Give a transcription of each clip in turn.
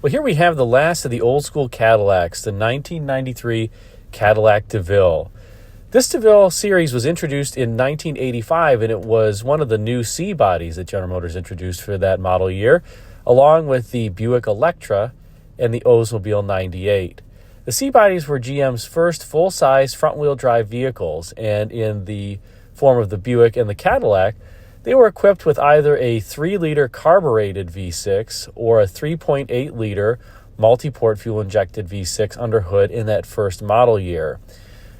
Well, here we have the last of the old school Cadillacs, the 1993 Cadillac Deville. This Deville series was introduced in 1985, and it was one of the new C bodies that General Motors introduced for that model year, along with the Buick Electra and the Oldsmobile 98. The C bodies were GM's first full-size front-wheel drive vehicles, and in the form of the Buick and the Cadillac, they were equipped with either a 3-liter carbureted V6 or a 3.8-liter multi-port fuel-injected V6 under hood in that first model year.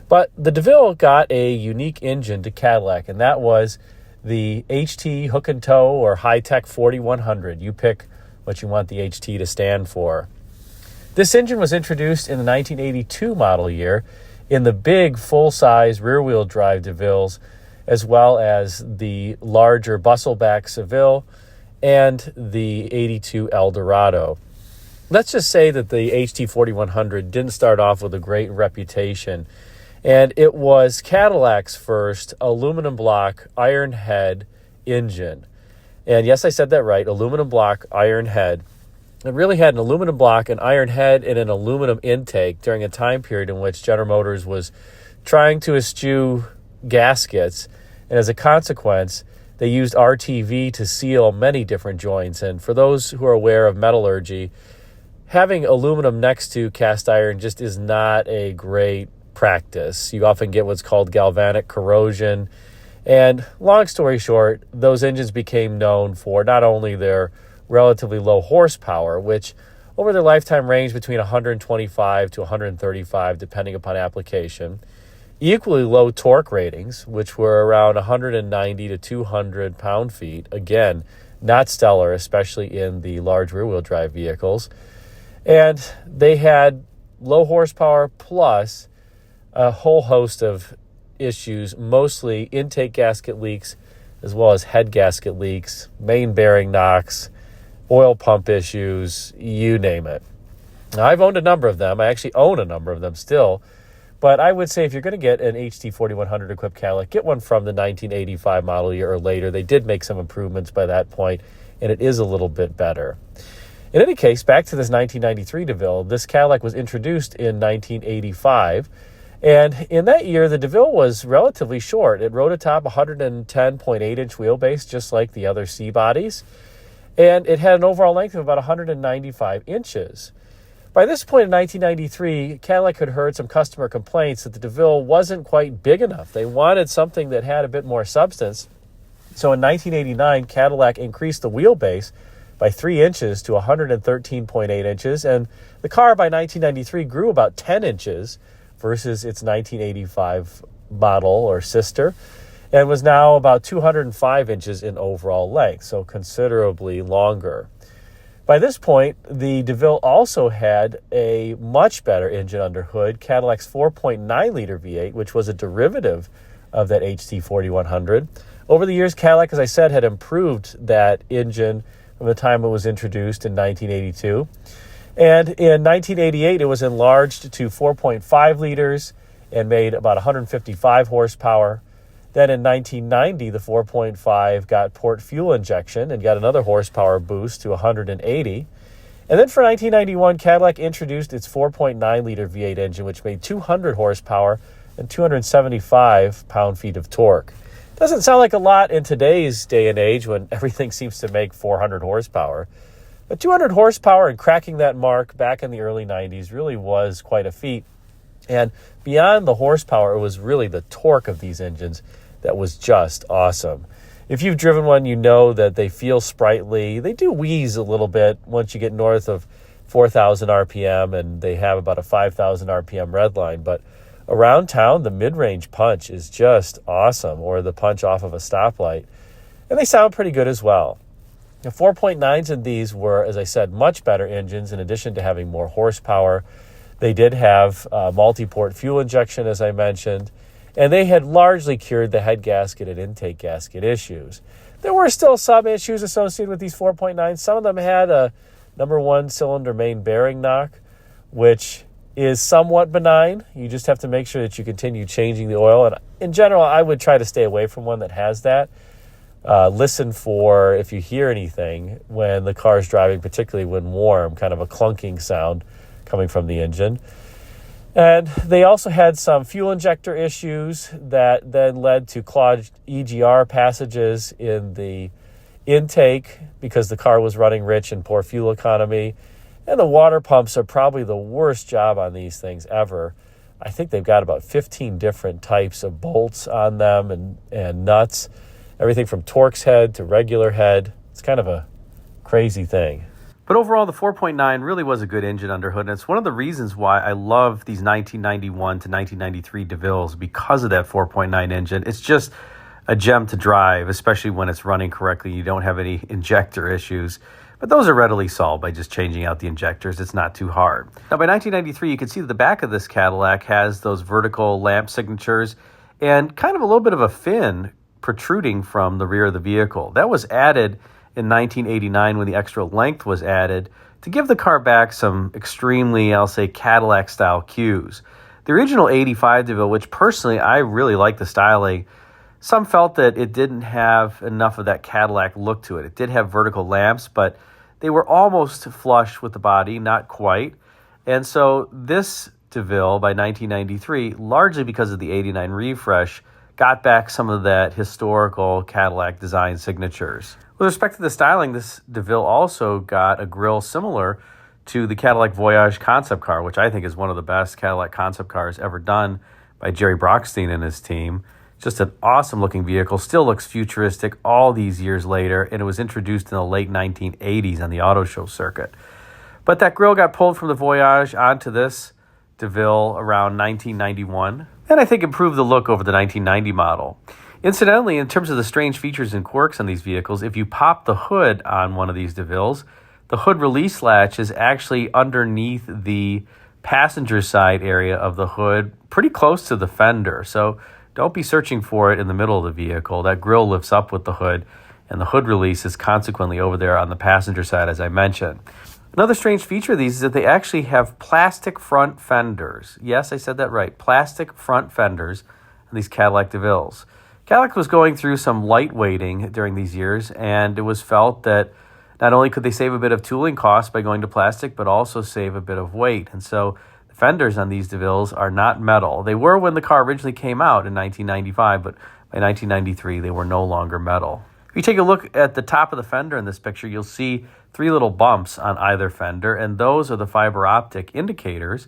But the Deville got a unique engine to Cadillac, and that was the HT hook and toe or high-tech 4100. You pick what you want the HT to stand for. This engine was introduced in the 1982 model year in the big full-size rear-wheel drive Devilles, as well as the larger Bustleback Seville and the 82 Eldorado. Let's just say that the HT 4100 didn't start off with a great reputation, and it was Cadillac's first aluminum block iron head engine. And yes, I said that right, aluminum block iron head. It really had an aluminum block, an iron head, and an aluminum intake during a time period in which General Motors was trying to eschew gaskets, and as a consequence, they used RTV to seal many different joints. And for those who are aware of metallurgy, having aluminum next to cast iron just is not a great practice. You often get what's called galvanic corrosion. And long story short, those engines became known for not only their relatively low horsepower, which over their lifetime ranged between 125 to 135, depending upon application, equally low torque ratings, which were around 190 to 200 pound-feet. Again, not stellar, especially in the large rear-wheel drive vehicles. And they had low horsepower plus a whole host of issues, mostly intake gasket leaks, as well as head gasket leaks, main bearing knocks, oil pump issues, you name it. Now, I've owned a number of them. I actually own a number of them still. But I would say if you're going to get an HT 4100 equipped Cadillac, get one from the 1985 model year or later. They did make some improvements by that point, and it is a little bit better. In any case, back to this 1993 Deville, this Cadillac was introduced in 1985. And in that year, the Deville was relatively short. It rode atop 110.8-inch wheelbase, just like the other C bodies. And it had an overall length of about 195 inches. By this point in 1993, Cadillac had heard some customer complaints that the Deville wasn't quite big enough. They wanted something that had a bit more substance. So in 1989, Cadillac increased the wheelbase by 3 inches to 113.8 inches, and the car by 1993 grew about 10 inches versus its 1985 model or sister, and was now about 205 inches in overall length, so considerably longer. By this point, the Deville also had a much better engine under hood, Cadillac's 4.9-liter V8, which was a derivative of that HT 4100. Over the years, Cadillac, as I said, had improved that engine from the time it was introduced in 1982. And in 1988, it was enlarged to 4.5 liters and made about 155 horsepower. Then in 1990, the 4.5 got port fuel injection and got another horsepower boost to 180. And then for 1991, Cadillac introduced its 4.9-liter V8 engine, which made 200 horsepower and 275 pound-feet of torque. Doesn't sound like a lot in today's day and age when everything seems to make 400 horsepower. But 200 horsepower and cracking that mark back in the early 90s really was quite a feat. And beyond the horsepower, it was really the torque of these engines that was just awesome. If you've driven one, you know that they feel sprightly. They do wheeze a little bit once you get north of 4,000 RPM, and they have about a 5,000 RPM redline. But around town, the mid-range punch is just awesome, or the punch off of a stoplight. And they sound pretty good as well. The 4.9s in these were, as I said, much better engines in addition to having more horsepower. They did have multi-port fuel injection, as I mentioned, and they had largely cured the head gasket and intake gasket issues. There were still some issues associated with these 4.9s. Some of them had a number 1 cylinder main bearing knock, which is somewhat benign. You just have to make sure that you continue changing the oil. And in general, I would try to stay away from one that has that. listen for if you hear anything when the car is driving, particularly when warm, kind of a clunking sound coming from the engine. And they also had some fuel injector issues that then led to clogged EGR passages in the intake because the car was running rich and poor fuel economy. And the water pumps are probably the worst job on these things ever. I think they've got about 15 different types of bolts on them and nuts, everything from Torx head to regular head. It's kind of a crazy thing. But overall, the 4.9 really was a good engine under hood, and it's one of the reasons why I love these 1991 to 1993 Devilles because of that 4.9 engine. It's just a gem to drive, especially when it's running correctly. You don't have any injector issues. But those are readily solved by just changing out the injectors. It's not too hard. Now, by 1993, you can see that the back of this Cadillac has those vertical lamp signatures and kind of a little bit of a fin protruding from the rear of the vehicle. That was added in 1989 when the extra length was added to give the car back some extremely, I'll say, Cadillac-style cues. The original 85 Deville, which personally I really like the styling, some felt that it didn't have enough of that Cadillac look to it. It did have vertical lamps, but they were almost flush with the body, not quite. And so this Deville, by 1993, largely because of the 89 refresh, got back some of that historical Cadillac design signatures. With respect to the styling, this Deville also got a grille similar to the Cadillac Voyage concept car, which I think is one of the best Cadillac concept cars ever done by Jerry Brockstein and his team. Just an awesome looking vehicle, still looks futuristic all these years later, and it was introduced in the late 1980s on the auto show circuit. But that grille got pulled from the Voyage onto this Deville around 1991, and I think improved the look over the 1990 model. Incidentally, in terms of the strange features and quirks on these vehicles, if you pop the hood on one of these Devilles, the hood release latch is actually underneath the passenger side area of the hood, pretty close to the fender. So don't be searching for it in the middle of the vehicle. That grille lifts up with the hood, and the hood release is consequently over there on the passenger side, as I mentioned. Another strange feature of these is that they actually have plastic front fenders. Yes, I said that right. Plastic front fenders on these Cadillac Devilles. Cadillac was going through some lightweighting during these years, and it was felt that not only could they save a bit of tooling costs by going to plastic, but also save a bit of weight. And so the fenders on these Devilles are not metal. They were when the car originally came out in 1995, but by 1993, they were no longer metal. If you take a look at the top of the fender in this picture, you'll see 3 little bumps on either fender, and those are the fiber optic indicators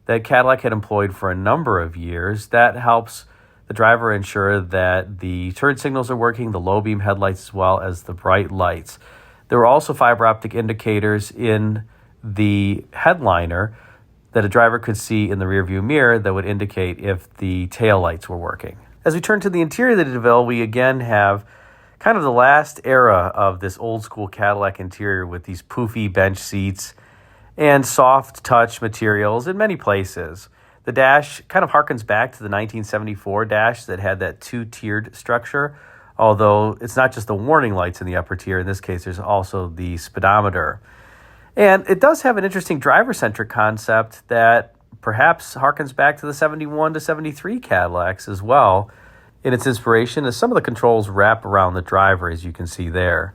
that Cadillac had employed for a number of years. That helps the driver ensure that the turn signals are working, the low beam headlights as well as the bright lights. There were also fiber optic indicators in the headliner that a driver could see in the rearview mirror that would indicate if the tail lights were working. As we turn to the interior of the Deville, we again have kind of the last era of this old school Cadillac interior with these poofy bench seats and soft touch materials in many places. The dash kind of harkens back to the 1974 dash that had that 2-tiered structure, although it's not just the warning lights in the upper tier. In this case, there's also the speedometer. And it does have an interesting driver-centric concept that perhaps harkens back to the 71 to 73 Cadillacs as well in its inspiration, as some of the controls wrap around the driver, as you can see there.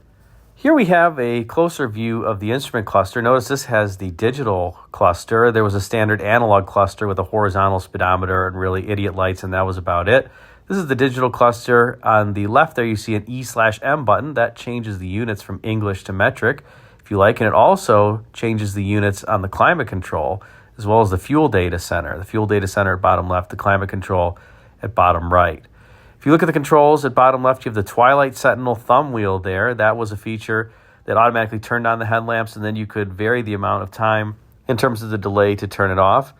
Here we have a closer view of the instrument cluster. Notice this has the digital cluster. There was a standard analog cluster with a horizontal speedometer and really idiot lights, and that was about it. This is the digital cluster. On the left there, you see an E/M button. That changes the units from English to metric, if you like, and it also changes the units on the climate control, as well as the fuel data center. The fuel data center at bottom left, the climate control at bottom right. If you look at the controls at bottom left, you have the Twilight Sentinel thumb wheel there. That was a feature that automatically turned on the headlamps, and then you could vary the amount of time in terms of the delay to turn it off.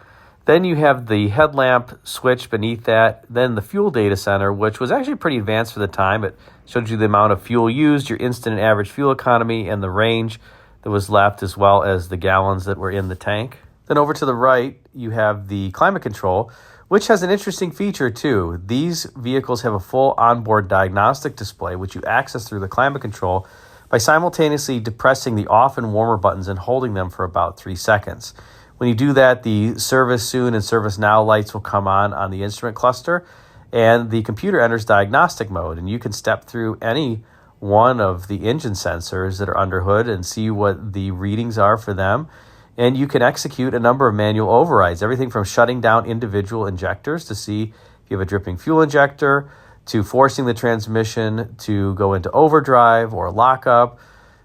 Then you have the headlamp switch beneath that. Then the fuel data center, which was actually pretty advanced for the time. It showed you the amount of fuel used, your instant and average fuel economy, and the range that was left, as well as the gallons that were in the tank. Then over to the right, you have the climate control, which has an interesting feature too. These vehicles have a full onboard diagnostic display, which you access through the climate control by simultaneously depressing the off and warmer buttons and holding them for about 3 seconds. When you do that, the service soon and service now lights will come on the instrument cluster, and the computer enters diagnostic mode, and you can step through any one of the engine sensors that are under hood and see what the readings are for them. And you can execute a number of manual overrides, everything from shutting down individual injectors to see if you have a dripping fuel injector, to forcing the transmission to go into overdrive or lockup,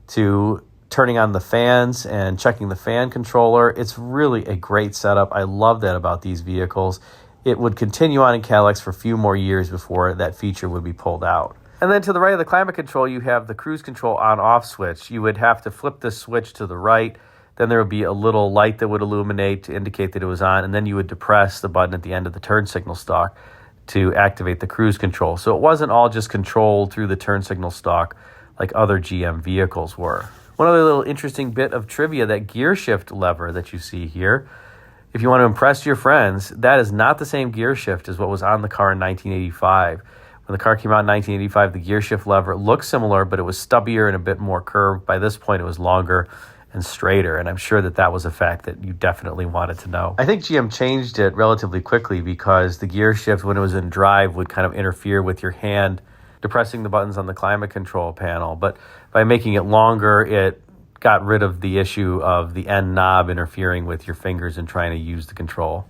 to turning on the fans and checking the fan controller. It's really a great setup. I love that about these vehicles. It would continue on in Cadillacs for a few more years before that feature would be pulled out. And then to the right of the climate control, you have the cruise control on-off switch. You would have to flip this switch to the right. Then there would be a little light that would illuminate to indicate that it was on, and then you would depress the button at the end of the turn signal stalk to activate the cruise control. So it wasn't all just controlled through the turn signal stalk like other GM vehicles were. One other little interesting bit of trivia, that gear shift lever that you see here, if you want to impress your friends, that is not the same gear shift as what was on the car in 1985. When the car came out in 1985, the gear shift lever looked similar, but it was stubbier and a bit more curved. By this point, it was longer and straighter, and I'm sure that that was a fact that you definitely wanted to know. I think GM changed it relatively quickly because the gear shift, when it was in drive, would kind of interfere with your hand depressing the buttons on the climate control panel. But by making it longer, it got rid of the issue of the end knob interfering with your fingers and trying to use the control.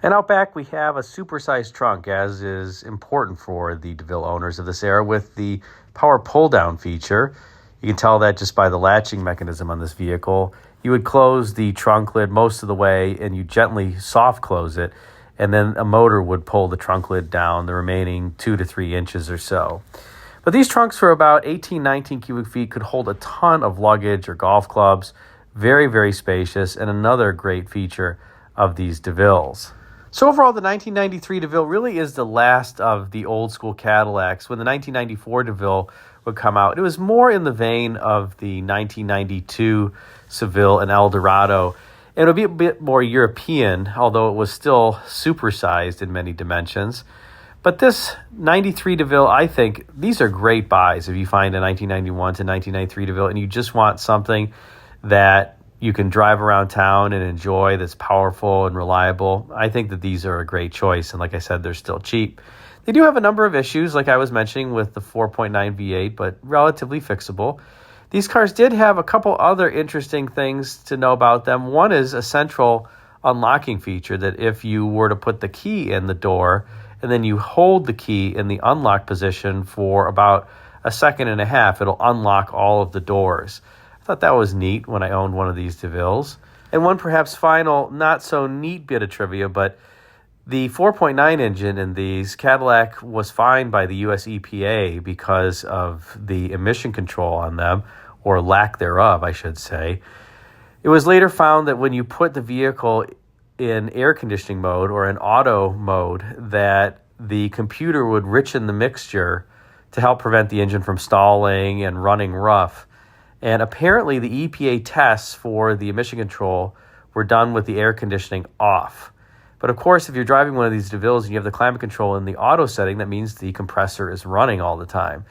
And out back, we have a supersized trunk, as is important for the Deville owners of this era, with the power pull-down feature. You can tell that just by the latching mechanism on this vehicle. You would close the trunk lid most of the way, and you gently soft close it, and then a motor would pull the trunk lid down the remaining 2 to 3 inches or so. But these trunks for about 18, 19 cubic feet could hold a ton of luggage or golf clubs. Very, very spacious, and another great feature of these Devilles. So overall, the 1993 Deville really is the last of the old school Cadillacs. When the 1994 Deville would come out, it was more in the vein of the 1992 Seville and Eldorado. And it would be a bit more European, although it was still supersized in many dimensions. But this 93 Deville, I think, these are great buys if you find a 1991 to 1993 Deville and you just want something that you can drive around town and enjoy, that's powerful and reliable. I think that these are a great choice. And like I said, they're still cheap. They do have a number of issues, like I was mentioning with the 4.9 V8, but relatively fixable. These cars did have a couple other interesting things to know about them. One is a central unlocking feature that if you were to put the key in the door and then you hold the key in the unlock position for about a second and a half, it'll unlock all of the doors. I thought that was neat when I owned one of these Devilles. And one perhaps final, not so neat bit of trivia, but the 4.9 engine in these, Cadillac was fined by the US EPA because of the emission control on them, or lack thereof, I should say. It was later found that when you put the vehicle in air conditioning mode or in auto mode, that the computer would richen the mixture to help prevent the engine from stalling and running rough. And apparently the EPA tests for the emission control were done with the air conditioning off. But of course, if you're driving one of these Devilles and you have the climate control in the auto setting, that means the compressor is running all the time.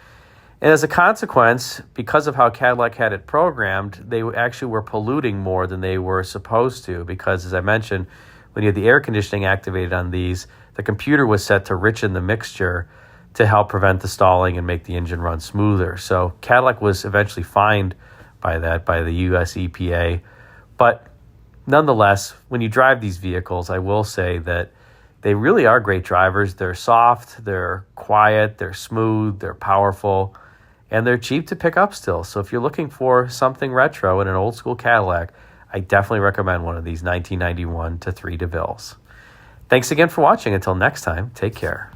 And as a consequence, because of how Cadillac had it programmed, they actually were polluting more than they were supposed to, because as I mentioned, when you had the air conditioning activated on these, the computer was set to richen the mixture to help prevent the stalling and make the engine run smoother. So Cadillac was eventually fined by that, by the US EPA. But nonetheless, when you drive these vehicles, I will say that they really are great drivers. They're soft, they're quiet, they're smooth, they're powerful, and they're cheap to pick up still. So if you're looking for something retro in an old school Cadillac, I definitely recommend one of these 1991 to 3 Devilles. Thanks again for watching. Until next time, take care.